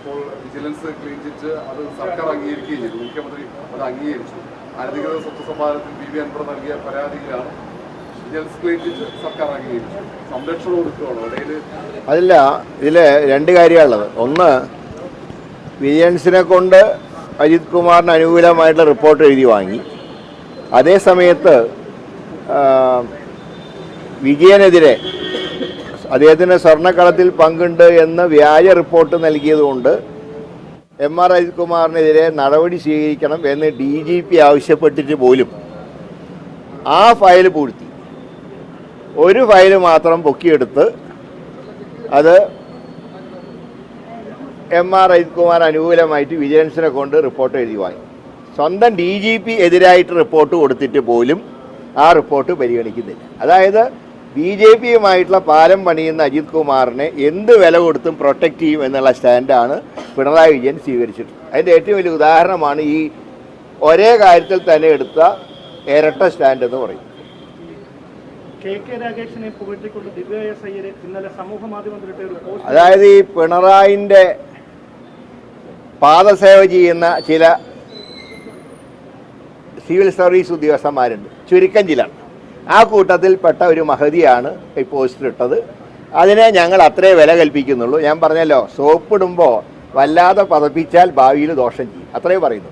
ഇപ്പോൾ vigilance clean chit അത് സർക്കാർ അംഗീകരിക്കുകയും ചെയ്തു. മുഖ്യമന്ത്രി അത് അംഗീകരിച്ചു. അനധികൃത സ്വത്ത് സമ്പാദനത്തിൽ പി.വി. അൻവർ നൽകിയ പരാതിയിലാണ് വിജിലൻസ് ക്ലീൻ ചിറ്റ് സർക്കാർ അംഗീകരിച്ചു. സംരക്ഷണം കൊടുക്കുകയാണോ ഇടയിൽ? അതില്ല, ഇതിൽ രണ്ട് കാര്യമാണുള്ളത്. ഒന്ന്, വിജിലൻസിനെ കൊണ്ട് അജിത് കുമാറിന് അനുകൂലമായിട്ടുള്ള റിപ്പോർട്ട് എഴുതി വാങ്ങി. അതേ സമയത്ത് വിജയനെതിരെ അദ്ദേഹത്തിന് സ്വർണ്ണക്കടത്തിൽ പങ്കുണ്ട് എന്ന് വ്യാജ റിപ്പോർട്ട് നൽകിയതുകൊണ്ട് എം.ആർ. അജിത് കുമാറിനെതിരെ നടപടി സ്വീകരിക്കണം എന്ന് DGP ആവശ്യപ്പെട്ടിട്ട് പോലും ആ ഫയൽ പൂഴ്ത്തി. ഒരു ഫയൽ മാത്രം പൊക്കിയെടുത്ത് അത് എം.ആർ. അജിത് കുമാർ അനുകൂലമായിട്ട് വിജിലൻസിനെ കൊണ്ട് റിപ്പോർട്ട് എഴുതി വാങ്ങി. സ്വന്തം DGP എതിരായിട്ട് റിപ്പോർട്ട് കൊടുത്തിട്ട് പോലും ആ റിപ്പോർട്ട് പരിഗണിക്കുന്നില്ല. അതായത് BJPയുമായിട്ടുള്ള പാലം പണിയുന്ന അജിത് കുമാറിനെ എന്ത് വില കൊടുത്തും പ്രൊട്ടക്റ്റ് ചെയ്യും എന്നുള്ള സ്റ്റാൻഡാണ് പിണറായി വിജയൻ സ്വീകരിച്ചിട്ടുള്ളത്. അതിൻ്റെ ഏറ്റവും വലിയ ഉദാഹരണമാണ് ഈ ഒരേ കാര്യത്തിൽ തന്നെ എടുത്ത ഇരട്ട സ്റ്റാൻഡ് എന്ന് പറയും. അതായത് ഈ പിണറായിൻ്റെ പാദസേവ ചെയ്യുന്ന ചില സിവിൽ സർവീസ് ഉദ്യോഗസ്ഥന്മാരുണ്ട്, ചുരുക്കം ചില. ആ കൂട്ടത്തിൽപ്പെട്ട ഒരു മഹതിയാണ് ഈ പോസ്റ്റർ ഇട്ടത്. അതിനെ ഞങ്ങൾ അത്രേ വില കൽപ്പിക്കുന്നുള്ളൂ. ഞാൻ പറഞ്ഞല്ലോ, സോപ്പിടുമ്പോൾ വല്ലാതെ പതപ്പിച്ചാൽ ഭാവിയിൽ ദോഷം ചെയ്യും, അത്രേ പറയുന്നു.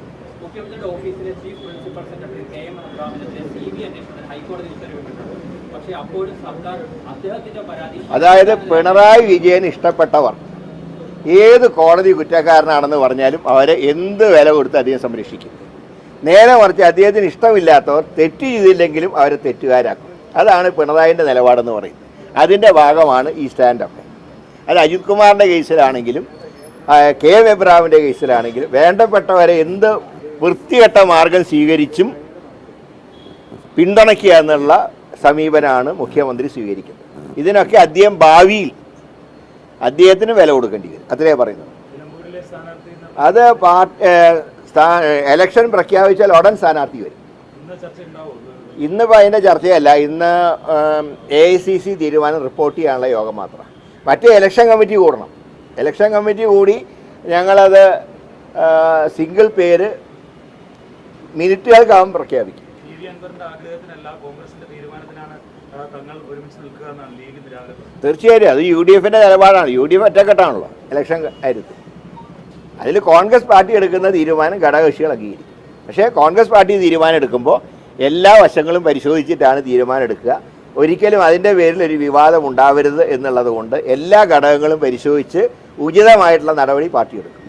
അതായത് പിണറായി വിജയൻ ഇഷ്ടപ്പെട്ടവർ ഏത് കോടതി കുറ്റക്കാരനാണെന്ന് പറഞ്ഞാലും അവരെ എന്ത് വില കൊടുത്ത് അദ്ദേഹം സംരക്ഷിക്കും. നേരെ മറിച്ച് അദ്ദേഹത്തിന് ഇഷ്ടമില്ലാത്തവർ തെറ്റ് ചെയ്തില്ലെങ്കിലും അവരെ തെറ്റുകാരാക്കും. അതാണ് പിണറായിൻ്റെ നിലപാടെന്ന് പറയുന്നത്. അതിൻ്റെ ഭാഗമാണ് ഈ സ്റ്റാൻഡൊക്കെ. അത് അജിത് കുമാറിൻ്റെ കേസിലാണെങ്കിലും KM എബ്രഹാമിൻ്റെ കേസിലാണെങ്കിലും വേണ്ടപ്പെട്ടവരെ എന്ത് വൃത്തികെട്ട മാർഗം സ്വീകരിച്ചും പിന്തുണയ്ക്കുക എന്നുള്ള സമീപനമാണ് മുഖ്യമന്ത്രി സ്വീകരിക്കുന്നത്. ഇതിനൊക്കെ അദ്ദേഹം ഭാവിയിൽ അദ്ദേഹത്തിന് വില കൊടുക്കേണ്ടി വരും, അത്രേ പറയുന്നത്. അത് എലക്ഷൻ പ്രഖ്യാപിച്ചാൽ ഉടൻ സ്ഥാനാർത്ഥി വരും. ഇന്നിപ്പോൾ അതിൻ്റെ ചർച്ചയല്ല. ഇന്ന് AICC തീരുമാനം റിപ്പോർട്ട് ചെയ്യാനുള്ള യോഗം മാത്രമാണ്. മറ്റേ ഇലക്ഷൻ കമ്മിറ്റി കൂടണം. ഇലക്ഷൻ കമ്മിറ്റി കൂടി ഞങ്ങളത് സിംഗിൾ പേര് മിനിറ്റുകൾക്കകം പ്രഖ്യാപിക്കും. തീർച്ചയായും അത് UDFൻ്റെ നിലപാടാണ്. UDF ഒറ്റക്കെട്ടാണല്ലോ ഇലക്ഷൻ കാര്യത്തിൽ. അതിൽ കോൺഗ്രസ് പാർട്ടി എടുക്കുന്ന തീരുമാനം ഘടകകക്ഷികൾ അംഗീകരിക്കും. പക്ഷേ കോൺഗ്രസ് പാർട്ടി തീരുമാനം എടുക്കുമ്പോൾ എല്ലാ വശങ്ങളും പരിശോധിച്ചിട്ടാണ് തീരുമാനം എടുക്കുക. ഒരിക്കലും അതിൻ്റെ പേരിൽ ഒരു വിവാദം ഉണ്ടാവരുത് എന്നുള്ളത് കൊണ്ട് എല്ലാ ഘടകങ്ങളും പരിശോധിച്ച് ഉചിതമായിട്ടുള്ള നടപടി പാർട്ടി എടുക്കും.